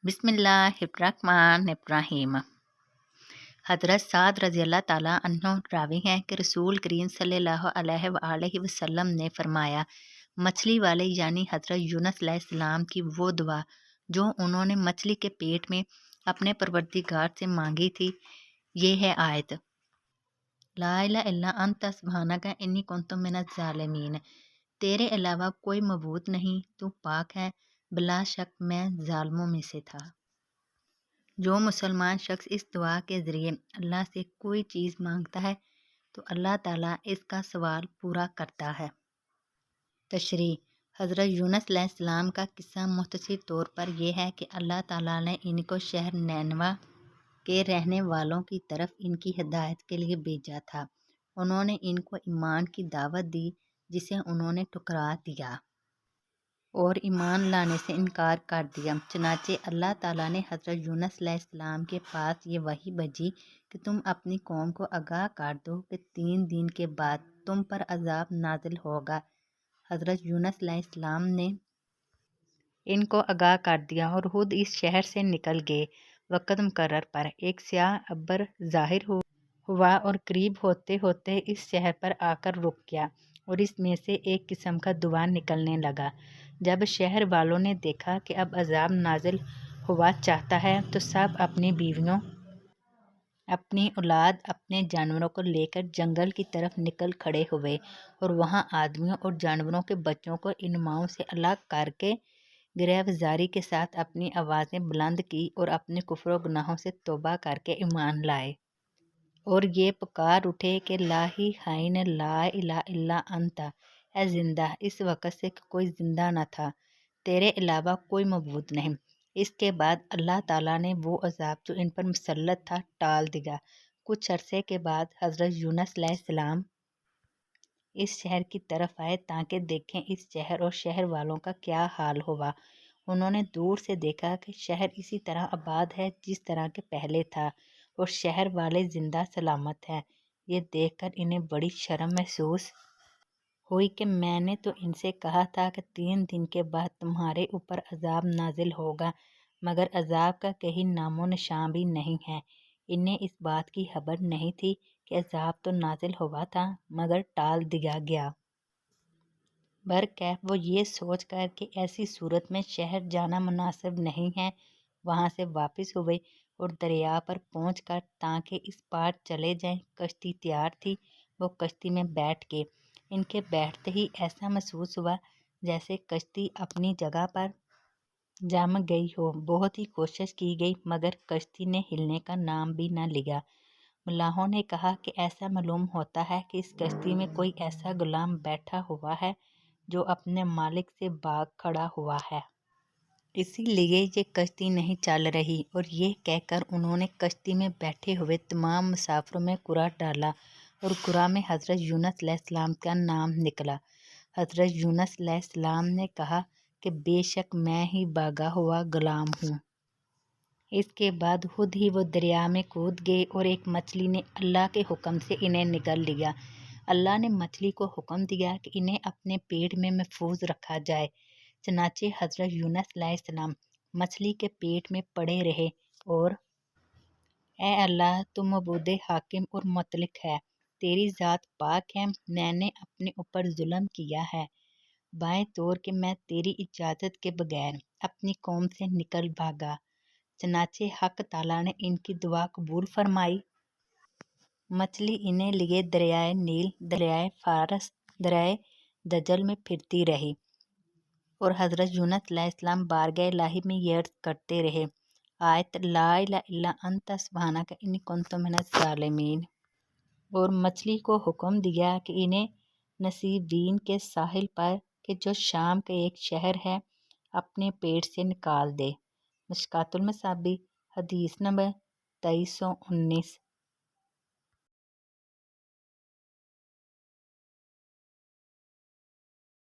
बिस्मिल्लाहिर्रहमानिर्रहीम। हज़रत साद रज़ी अल्लाह ताला अन्हु रावी हैं कि रसूल करीम सल्लल्लाहु अलैहि वसल्लम ने फरमाया, मछली वाले यानी हज़रत यूनुस अलैहिस्सलाम की वो दुआ जो उन्होंने मछली के पेट में अपने परवरदिगार से मांगी थी, ये है आयत, ला इलाहा इल्ला अंता सुब्हानका इन्नी कुन्तु मिनज़ ज़ालिमीन। तेरे अलावा कोई मबूद नहीं, तू पाक है, बिला शक मैं जालिमों में से था। जो मुसलमान शख्स इस दुआ के ज़रिए अल्लाह से कोई चीज़ मांगता है तो अल्लाह ताला इसका सवाल पूरा करता है। तशरीह: हज़रत यूनुस अलैहिस्सलाम का किस्सा मुख्तसर तौर पर यह है कि अल्लाह ताला ने इनको शहर नैनवा के रहने वालों की तरफ इनकी हिदायत के लिए भेजा था। उन्होंने इनको ईमान की दावत दी जिसे उन्होंने ठुकरा दिया और ईमान लाने से इनकार कर दिया। चनाचे अल्लाह ताला ने हज़रत यूनुस अलैहिस्सलाम के पास ये वही भेजी कि तुम अपनी कौम को आगाह कर दो कि 3 दिन के बाद तुम पर अजाब नाजिल होगा। हज़रत यूनुस अलैहिस्सलाम ने इनको आगाह कर दिया और खुद इस शहर से निकल गए। वक़्त मुकर्रर पर एक स्याह अब्बर ज़ाहिर हुआ और करीब होते होते इस शहर पर आकर रुक गया और इसमें से एक किस्म का धुआं निकलने लगा। जब शहर वालों ने देखा कि अब अजाब नाजिल हुआ चाहता है तो सब अपनी बीवियों, अपनी औलाद, अपने जानवरों को लेकर जंगल की तरफ निकल खड़े हुए और वहाँ आदमियों और जानवरों के बच्चों को इनमाओं से अलग करके गिरफ्तारी के साथ अपनी आवाज़ें बुलंद की और अपने कुफ्र व गुनाहों से तौबा करके ईमान लाए और ये पुकार उठे कि ला ही हाइन ला इलाहा इल्ला अंता, ए जिंदा, इस वक़्त से कोई जिंदा न था, तेरे अलावा कोई मबूद नहीं। इसके बाद अल्लाह ताला ने वो अजाब जो इन पर मुसल्लत था टाल दिया। कुछ अरसे के बाद हज़रत यूनुस अलैहिस्सलाम इस शहर की तरफ आए ताकि देखें इस शहर और शहर वालों का क्या हाल हुआ। उन्होंने दूर से देखा कि शहर इसी तरह आबाद है जिस तरह के पहले था और शहर वाले जिंदा सलामत हैं। ये देखकर इन्हें बड़ी शर्म महसूस हुई कि मैंने तो इनसे कहा था कि 3 दिन के बाद तुम्हारे ऊपर अजाब नाजिल होगा, मगर अजाब का कहीं नामो निशान भी नहीं है। इन्हें इस बात की खबर नहीं थी कि अजाब तो नाजिल हुआ था मगर टाल दिया गया। बहरकैफ वो ये सोच कर कि ऐसी सूरत में शहर जाना मुनासिब नहीं है, वहाँ से वापस हुए और दरिया पर पहुँच कर ताकि इस पार चले जाएं कश्ती तैयार थी। वो कश्ती में बैठ गए। इनके बैठते ही ऐसा महसूस हुआ जैसे कश्ती अपनी जगह पर जम गई हो। बहुत ही कोशिश की गई मगर कश्ती ने हिलने का नाम भी न लिया। मुल्लाहों ने कहा कि ऐसा मालूम होता है कि इस कश्ती में कोई ऐसा गुलाम बैठा हुआ है जो अपने मालिक से भाग खड़ा हुआ है, इसीलिए ये कश्ती नहीं चल रही। और ये कहकर उन्होंने कश्ती में बैठे हुए तमाम मुसाफिरों में कुरा डाला और कुरा में हज़रत यूनुस अलैहिस्सलाम का नाम निकला। हज़रत यूनुस अलैहिस्सलाम ने कहा कि बेशक मैं ही भागा हुआ गुलाम हूँ। इसके बाद खुद ही वो दरिया में कूद गए और एक मछली ने अल्लाह के हुक्म से इन्हें निगल लिया। अल्लाह ने मछली को हुक्म दिया कि इन्हें अपने पेट में महफूज रखा जाए। चनाचे हज़रत यूनुस अलैहिस्सलाम मछली के पेट में पड़े रहे और ए अल्लाह, तू मबूद हाकिम और मुतलिक है, तेरी ज़ात पाक है, मैंने अपने ऊपर जुल्म किया है, बाएं तौर के मैं तेरी इजाज़त के बगैर अपनी कौम से निकल भागा। चनाचे हक ताला ने इनकी दुआ कबूल फरमाई। मछली इन्हें लिए दरियाए नील, दरियाए फारस, दरियाए दजल में फिरती रही और हज़रत यूनुस अलैहिस्सलाम बारगाह इलाही में ये अर्ज़ करते रहे, आयत ला इलाहा इल्ला अंता सुब्हानका इन्नी कुन्तु मिनज़ ज़ालिमीन। और मछली को हुक्म दिया कि इन्हें नसीबीन के साहिल पर के जो शाम के एक शहर है अपने पेट से निकाल दे। मिशकातुल मसाबी हदीस नंबर 2319।